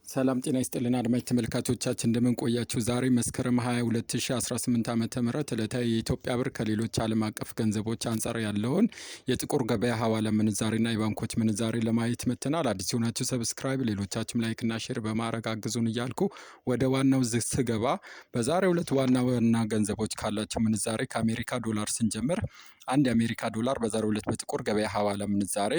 ሰላም ጤና ይስጥልን አድማጭ ተመልካቾቻችን እንደምን ቆያችሁ። ዛሬ መስከረም 22 2018 ዓ.ም ዕለታዊ የኢትዮጵያ ብር ከሌሎች ዓለም አቀፍ ገንዘቦች አንጻር ያለውን የጥቁር ገበያ ሐዋላ ምንዛሬና የባንኮች ምንዛሬ ለማየት መጥተናል። አዲስ የሆናችሁ ሰብስክራይብ፣ ሌሎቻችሁም ላይክ እና ሼር በማድረግ አግዙን እያልኩ ወደ ዋናው ስገባ በዛሬው ዕለት ዋና ገንዘቦች ካላቸው ምንዛሬ ከአሜሪካ ዶላር ስንጀምር አንድ የአሜሪካ ዶላር በዛሬው ዕለት በጥቁር ገበያ ሐዋላ ምንዛሬ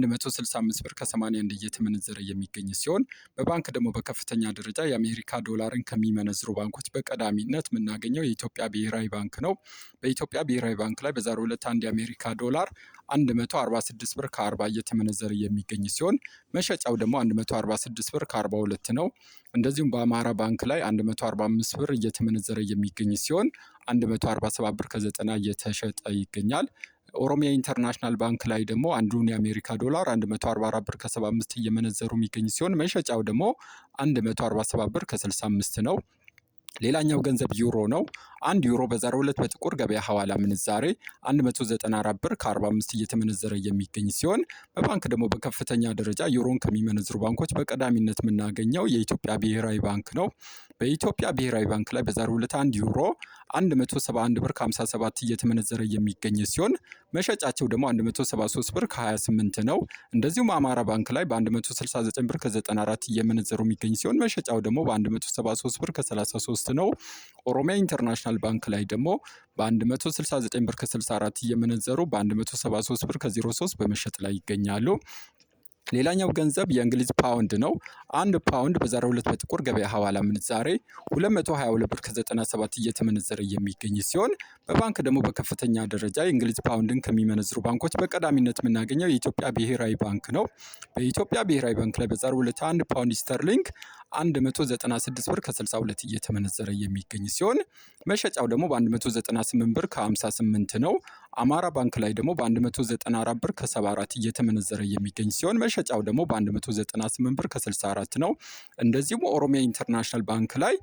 165 ብር ከ81 እየተመነዘረ የሚገኝ ሲሆን በባንክ ደግሞ በከፍተኛ ደረጃ የአሜሪካ ዶላርን ከሚመነዝሩ ባንኮች በቀዳሚነት የምናገኘው የኢትዮጵያ ብሔራዊ ባንክ ነው። በኢትዮጵያ ብሔራዊ ባንክ ላይ በዛሬው ዕለት አንድ የአሜሪካ ዶላር 146 ብር ከ40 እየተመነዘረ የሚገኝ ሲሆን መሸጫው ደግሞ 146 ብር ከ42 ነው። እንደዚሁም በአማራ ባንክ ላይ 145 ብር እየተመነዘረ የሚገኝ ሲሆን 147 ብር ከ90 እየተሸጠ ይገኛል። ኦሮሚያ ኢንተርናሽናል ባንክ ላይ ደግሞ አንዱን የአሜሪካ ዶላር 144 ብር ከ75 እየመነዘሩ የሚገኝ ሲሆን መሸጫው ደግሞ 147 ብር ከ65 ነው። ሌላኛው ገንዘብ ዩሮ ነው። አንድ ዩሮ በዛሬው ዕለት በጥቁር ገበያ ሐዋላ ምንዛሬ 194 ብር ከ45 እየተመነዘረ የሚገኝ ሲሆን በባንክ ደግሞ በከፍተኛ ደረጃ ዩሮን ከሚመነዝሩ ባንኮች በቀዳሚነት የምናገኘው የኢትዮጵያ ብሔራዊ ባንክ ነው። በኢትዮጵያ ብሔራዊ ባንክ ላይ በዛሬው ዕለት አንድ ዩሮ 171 ብር ከ57 እየተመነዘረ የሚገኝ ሲሆን መሸጫቸው ደግሞ 173 ብር ከ28 ነው። እንደዚሁም አማራ ባንክ ላይ በ169 ብር ከ94 እየመነዘሩ የሚገኝ ሲሆን መሸጫው ደግሞ በ173 ብር ከ33 ነው። ኦሮሚያ ኢንተርናሽናል ባንክ ላይ ደግሞ በ169 ብር ከ64 እየመነዘሩ በ173 ብር ከ03 በመሸጥ ላይ ይገኛሉ። ሌላኛው ገንዘብ የእንግሊዝ ፓውንድ ነው። አንድ ፓውንድ በዛሬው ዕለት በጥቁር ገበያ ሐዋላ ምንዛሬ 222 ብር ከ97 እየተመነዘረ የሚገኝ ሲሆን በባንክ ደግሞ በከፍተኛ ደረጃ የእንግሊዝ ፓውንድን ከሚመነዝሩ ባንኮች በቀዳሚነት የምናገኘው የኢትዮጵያ ብሔራዊ ባንክ ነው። በኢትዮጵያ ብሔራዊ ባንክ ላይ በዛሬው ዕለት አንድ ፓውንድ ስተርሊንግ 196 ብር ከ62 እየተመነዘረ የሚገኝ ሲሆን መሸጫው ደግሞ በ198 ብር ከ58 ነው። አማራ ባንክ ላይ ደግሞ በ194 ብር ከ74 እየተመነዘረ የሚገኝ ሲሆን መሸጫው ደግሞ በ198 ብር ከ64 ነው። እንደዚሁም ኦሮሚያ ኢንተርናሽናል ባንክ ላይ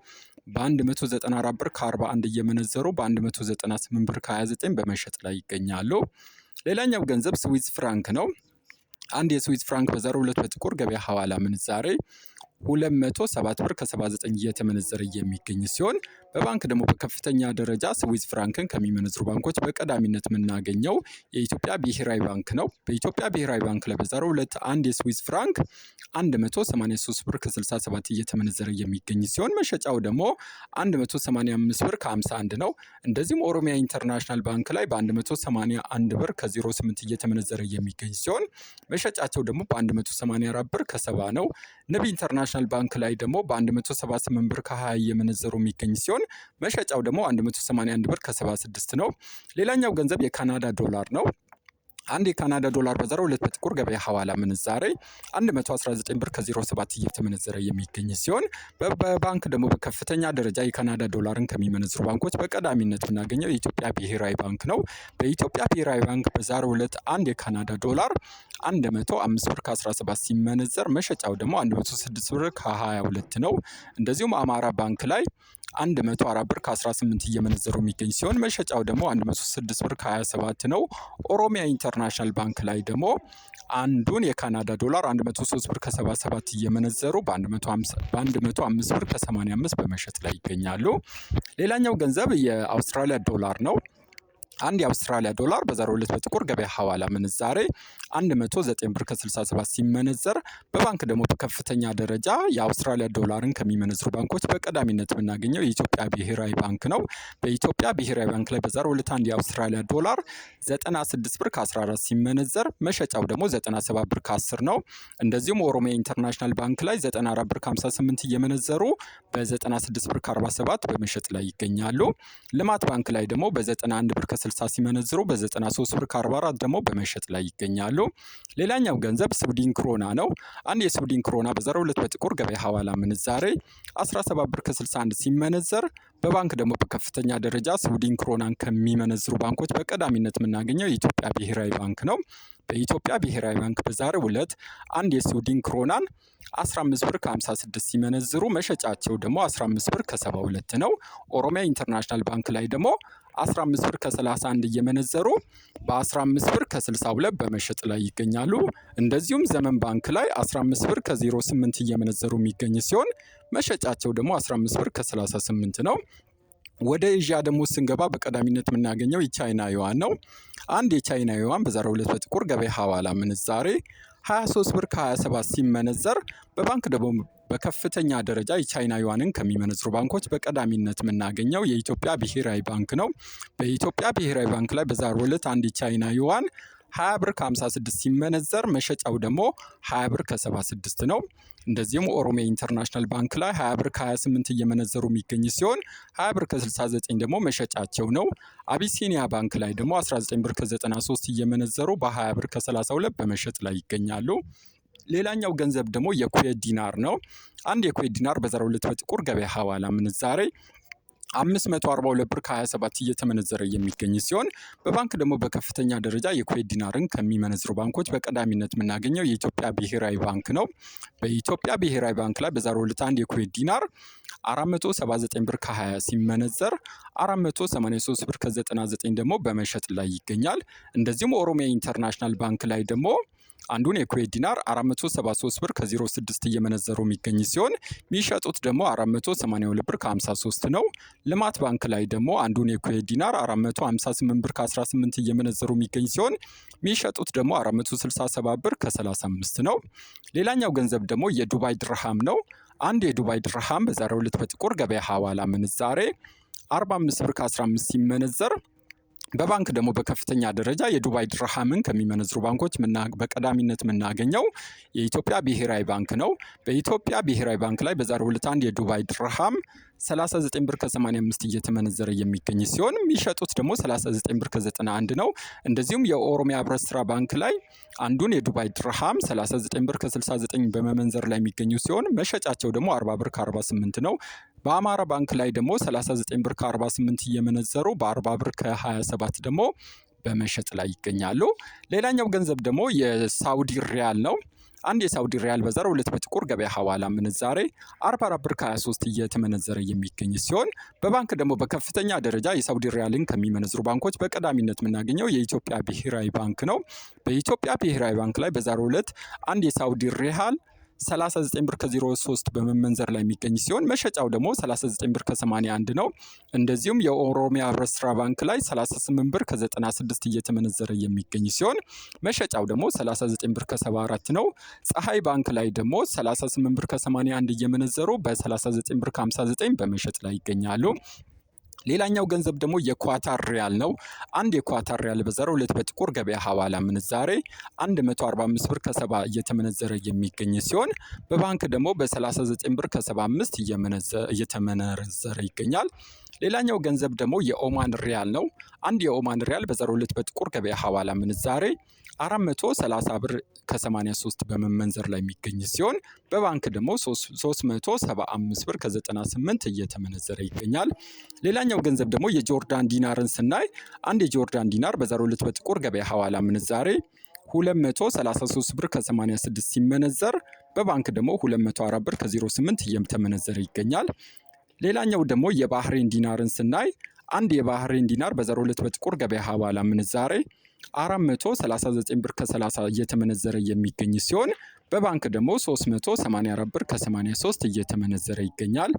በ194 ብር ከ41 እየመነዘሩ በ198 ብር ከ29 በመሸጥ ላይ ይገኛሉ። ሌላኛው ገንዘብ ስዊዝ ፍራንክ ነው። አንድ የስዊዝ ፍራንክ በዛሬው ዕለት በጥቁር ገበያ ሐዋላ ምንዛሬ 207 ብር ከ79 እየተመነዘረ የሚገኝ ሲሆን በባንክ ደግሞ በከፍተኛ ደረጃ ስዊዝ ፍራንክን ከሚመነዝሩ ባንኮች በቀዳሚነት የምናገኘው የኢትዮጵያ ብሔራዊ ባንክ ነው። በኢትዮጵያ ብሔራዊ ባንክ ላይ በዛሬው ዕለት አንድ የስዊዝ ፍራንክ 183 ብር ከ67 እየተመነዘረ የሚገኝ ሲሆን መሸጫው ደግሞ 185 ብር ከ51 ነው። እንደዚሁም ኦሮሚያ ኢንተርናሽናል ባንክ ላይ በ181 ብር ከ08 እየተመነዘረ የሚገኝ ሲሆን መሸጫቸው ደግሞ በ184 ብር ከ70 ነው። ንብ ኢንተርናሽናል ባንክ ላይ ደግሞ በ178 ብር ከ20 እየመነዘሩ የሚገኝ ሲሆን መሸጫው ደግሞ 181 ብር ከ76 ነው። ሌላኛው ገንዘብ የካናዳ ዶላር ነው። አንድ የካናዳ ዶላር በዛሬው ዕለት በጥቁር ገበያ ሐዋላ ምንዛሬ 119 ብር ከ07 እየተመነዘረ የሚገኝ ሲሆን በባንክ ደግሞ በከፍተኛ ደረጃ የካናዳ ዶላርን ከሚመነዝሩ ባንኮች በቀዳሚነት የምናገኘው የኢትዮጵያ ብሔራዊ ባንክ ነው። በኢትዮጵያ ብሔራዊ ባንክ በዛሬው ዕለት አንድ የካናዳ ዶላር 105 ብር ከ17 ሲመነዘር መሸጫው ደግሞ 106 ብር ከ22 ነው። እንደዚሁም አማራ ባንክ ላይ 104 ብር ከ18 እየመነዘሩ የሚገኝ ሲሆን መሸጫው ደግሞ 106 ብር ከ27 ነው። ኦሮሚያ ኢንተርናሽናል ባንክ ላይ ደግሞ አንዱን የካናዳ ዶላር 103 ብር ከ77 እየመነዘሩ በ105 ብር ከ85 በመሸጥ ላይ ይገኛሉ። ሌላኛው ገንዘብ የአውስትራሊያ ዶላር ነው። አንድ የአውስትራሊያ ዶላር በዛሬው ዕለት በጥቁር ገበያ ሐዋላ ምንዛሬ 109 ብር ከ67 ሲመነዘር በባንክ ደግሞ በከፍተኛ ደረጃ የአውስትራሊያ ዶላርን ከሚመነዝሩ ባንኮች በቀዳሚነት የምናገኘው የኢትዮጵያ ብሔራዊ ባንክ ነው። በኢትዮጵያ ብሔራዊ ባንክ ላይ በዛሬው ዕለት አንድ የአውስትራሊያ ዶላር 96 ብር ከ14 ሲመነዘር መሸጫው ደግሞ 97 ብር ከ10 ነው። እንደዚሁም ኦሮሚያ ኢንተርናሽናል ባንክ ላይ 94 ብር ከ58 እየመነዘሩ በ96 ብር ከ47 በመሸጥ ላይ ይገኛሉ። ልማት ባንክ ላይ ደግሞ በ91 ብር ከ60 ሲመነዝሩ በ93 ብር ከ44 ደግሞ በመሸጥ ላይ ይገኛሉ። ሌላኛው ገንዘብ ስዊድን ክሮና ነው። አንድ የስዊድን ክሮና በዛሬው ዕለት በጥቁር ገበያ ሐዋላ ምንዛሬ 17 ብር ከ61 ሲመነዘር በባንክ ደግሞ በከፍተኛ ደረጃ ስዊድን ክሮናን ከሚመነዝሩ ባንኮች በቀዳሚነት የምናገኘው የኢትዮጵያ ብሔራዊ ባንክ ነው። በኢትዮጵያ ብሔራዊ ባንክ በዛሬው ዕለት አንድ የስዊድን ክሮናን 15 ብር ከ56 ሲመነዝሩ መሸጫቸው ደግሞ 15 ብር ከ72 ነው። ኦሮሚያ ኢንተርናሽናል ባንክ ላይ ደግሞ 15 ብር ከ31 እየመነዘሩ በ15 ብር ከ62 በመሸጥ ላይ ይገኛሉ። እንደዚሁም ዘመን ባንክ ላይ 15 ብር ከ08 እየመነዘሩ የሚገኝ ሲሆን መሸጫቸው ደግሞ 15 ብር ከ38 ነው። ወደ ኤዥያ ደግሞ ስንገባ በቀዳሚነት የምናገኘው የቻይና ዩዋን ነው። አንድ የቻይና ዩዋን በዛሬው ዕለት በጥቁር ገበያ ሐዋላ ምንዛሬ 23 ብር ከ27 ሲመነዘር በባንክ ደግሞ በከፍተኛ ደረጃ የቻይና ዩዋንን ከሚመነዝሩ ባንኮች በቀዳሚነት የምናገኘው የኢትዮጵያ ብሔራዊ ባንክ ነው። በኢትዮጵያ ብሔራዊ ባንክ ላይ በዛሬው ዕለት አንድ የቻይና ዩዋን 20 ብር ከ56 ሲመነዘር መሸጫው ደግሞ 20 ብር ከ76 ነው። እንደዚሁም ኦሮሚያ ኢንተርናሽናል ባንክ ላይ 20 ብር ከ28 እየመነዘሩ የሚገኝ ሲሆን 20 ብር ከ69 ደግሞ መሸጫቸው ነው። አቢሲኒያ ባንክ ላይ ደግሞ 19 ብር ከ93 እየመነዘሩ በ20 ብር ከ32 በመሸጥ ላይ ይገኛሉ። ሌላኛው ገንዘብ ደግሞ የኩዌት ዲናር ነው። አንድ የኩዌት ዲናር በዛሬው ዕለት በጥቁር ገበያ ሐዋላ ምንዛሬ 542 ብር ከ27 እየተመነዘረ የሚገኝ ሲሆን በባንክ ደግሞ በከፍተኛ ደረጃ የኩዌት ዲናርን ከሚመነዝሩ ባንኮች በቀዳሚነት የምናገኘው የኢትዮጵያ ብሔራዊ ባንክ ነው። በኢትዮጵያ ብሔራዊ ባንክ ላይ በዛሬው ዕለት አንድ የኩዌት ዲናር 479 ብር ከ20 ሲመነዘር 483 ብር ከ99 ደግሞ በመሸጥ ላይ ይገኛል። እንደዚሁም ኦሮሚያ ኢንተርናሽናል ባንክ ላይ ደግሞ አንዱን የኩዌት ዲናር 473 ብር ከ06 እየመነዘሩ የሚገኝ ሲሆን የሚሸጡት ደግሞ 482 ብር ከ53 ነው። ልማት ባንክ ላይ ደግሞ አንዱን የኩዌት ዲናር 458 ብር ከ18 እየመነዘሩ የሚገኝ ሲሆን የሚሸጡት ደግሞ 467 ብር ከ35 ነው። ሌላኛው ገንዘብ ደግሞ የዱባይ ድርሃም ነው። አንድ የዱባይ ድርሃም በዛሬው ዕለት በጥቁር ገበያ ሐዋላ ምንዛሬ 45 ብር ከ15 ሲመነዘር በባንክ ደግሞ በከፍተኛ ደረጃ የዱባይ ድርሃምን ከሚመነዝሩ ባንኮች በቀዳሚነት የምናገኘው የኢትዮጵያ ብሔራዊ ባንክ ነው። በኢትዮጵያ ብሔራዊ ባንክ ላይ በዛሬው ዕለት አንድ የዱባይ ድርሃም 39 ብር ከ85 እየተመነዘረ የሚገኝ ሲሆን የሚሸጡት ደግሞ 39 ብር ከ91 ነው። እንደዚሁም የኦሮሚያ ህብረት ስራ ባንክ ላይ አንዱን የዱባይ ድርሃም 39 ብር ከ69 በመመንዘር ላይ የሚገኙ ሲሆን መሸጫቸው ደግሞ 40 ብር ከ48 ነው። በአማራ ባንክ ላይ ደግሞ 39 ብር ከ48 እየመነዘሩ በ40 ብር ከ27 ደግሞ በመሸጥ ላይ ይገኛሉ። ሌላኛው ገንዘብ ደግሞ የሳውዲ ሪያል ነው። አንድ የሳውዲ ሪያል በዛሬው ዕለት በጥቁር ገበያ ሐዋላ ምንዛሬ 44 ብር ከ23 እየተመነዘረ የሚገኝ ሲሆን በባንክ ደግሞ በከፍተኛ ደረጃ የሳውዲ ሪያልን ከሚመነዝሩ ባንኮች በቀዳሚነት የምናገኘው የኢትዮጵያ ብሔራዊ ባንክ ነው። በኢትዮጵያ ብሔራዊ ባንክ ላይ በዛሬው ዕለት አንድ የሳውዲ ሪያል 39 ብር ከ03 በመመንዘር ላይ የሚገኝ ሲሆን መሸጫው ደግሞ 39 ብር ከ81 ነው። እንደዚሁም የኦሮሚያ ህብረት ስራ ባንክ ላይ 38 ብር ከ96 እየተመነዘረ የሚገኝ ሲሆን መሸጫው ደግሞ 39 ብር ከ74 ነው። ፀሐይ ባንክ ላይ ደግሞ 38 ብር ከ81 እየመነዘሩ በ39 ብር ከ59 በመሸጥ ላይ ይገኛሉ። ሌላኛው ገንዘብ ደግሞ የኳታር ሪያል ነው። አንድ የኳታር ሪያል በዛሬው ዕለት በጥቁር ገበያ ሐዋላ ምንዛሬ 145 ብር ከ70 እየተመነዘረ የሚገኝ ሲሆን በባንክ ደግሞ በ39 ብር ከ75 እየተመነዘረ ይገኛል። ሌላኛው ገንዘብ ደግሞ የኦማን ሪያል ነው። አንድ የኦማን ሪያል በዛሬው ዕለት በጥቁር ገበያ ሐዋላ ምንዛሬ 430 ብር ከ83 በመመንዘር ላይ የሚገኝ ሲሆን በባንክ ደግሞ 375 ብር ከ98 እየተመነዘረ ይገኛል። ሌላኛው ገንዘብ ደግሞ የጆርዳን ዲናርን ስናይ አንድ የጆርዳን ዲናር በዛሬው ዕለት በጥቁር ገበያ ሐዋላ ምንዛሬ 233 ብር ከ86 ሲመነዘር በባንክ ደግሞ 204 ብር ከ08 እየተመነዘረ ይገኛል። ሌላኛው ደግሞ የባህሬን ዲናርን ስናይ አንድ የባህሬን ዲናር በዛሬው ዕለት በጥቁር ገበያ ሐዋላ ምንዛሬ 439 ብር ከ30 እየተመነዘረ የሚገኝ ሲሆን በባንክ ደግሞ 384 ብር ከ83 እየተመነዘረ ይገኛል።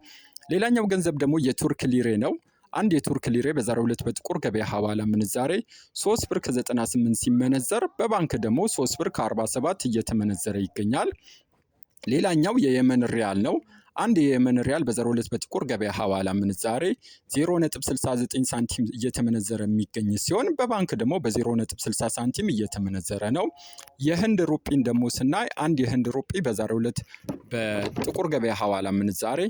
ሌላኛው ገንዘብ ደግሞ የቱርክ ሊሬ ነው። አንድ የቱርክ ሊሬ በዛሬው ዕለት በጥቁር ገበያ ሐዋላ ምንዛሬ 3 ብር ከ98 ሲመነዘር በባንክ ደግሞ 3 ብር ከ47 እየተመነዘረ ይገኛል። ሌላኛው የየመን ሪያል ነው። አንድ የየመን ሪያል በዛሬው ዕለት በጥቁር ገበያ ሐዋላ ምንዛሬ 0.69 ሳንቲም እየተመነዘረ የሚገኝ ሲሆን በባንክ ደግሞ በ0.60 ሳንቲም እየተመነዘረ ነው። የህንድ ሩጲን ደግሞ ስናይ አንድ የህንድ ሩጲ በዛሬው ዕለት በጥቁር ገበያ ሐዋላ ምንዛሬ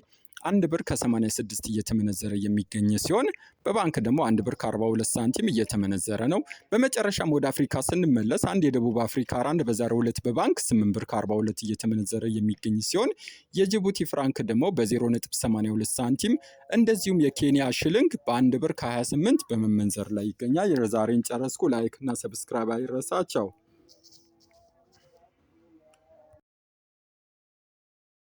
1 ብር ከ86 እየተመነዘረ የሚገኝ ሲሆን በባንክ ደግሞ 1 ብር ከ42 ሳንቲም እየተመነዘረ ነው። በመጨረሻም ወደ አፍሪካ ስንመለስ አንድ የደቡብ አፍሪካ ራንድ በዛሬው ዕለት በባንክ 8 ብር ከ42 እየተመነዘረ የሚገኝ ሲሆን የጅቡቲ ፍራንክ ደግሞ በ0.82 ሳንቲም እንደዚሁም የኬንያ ሽልንግ በ1 ብር ከ28 በመመንዘር ላይ ይገኛል። የዛሬን ጨረስኩ። ላይክ እና ሰብስክራይብ አይረሳቸው።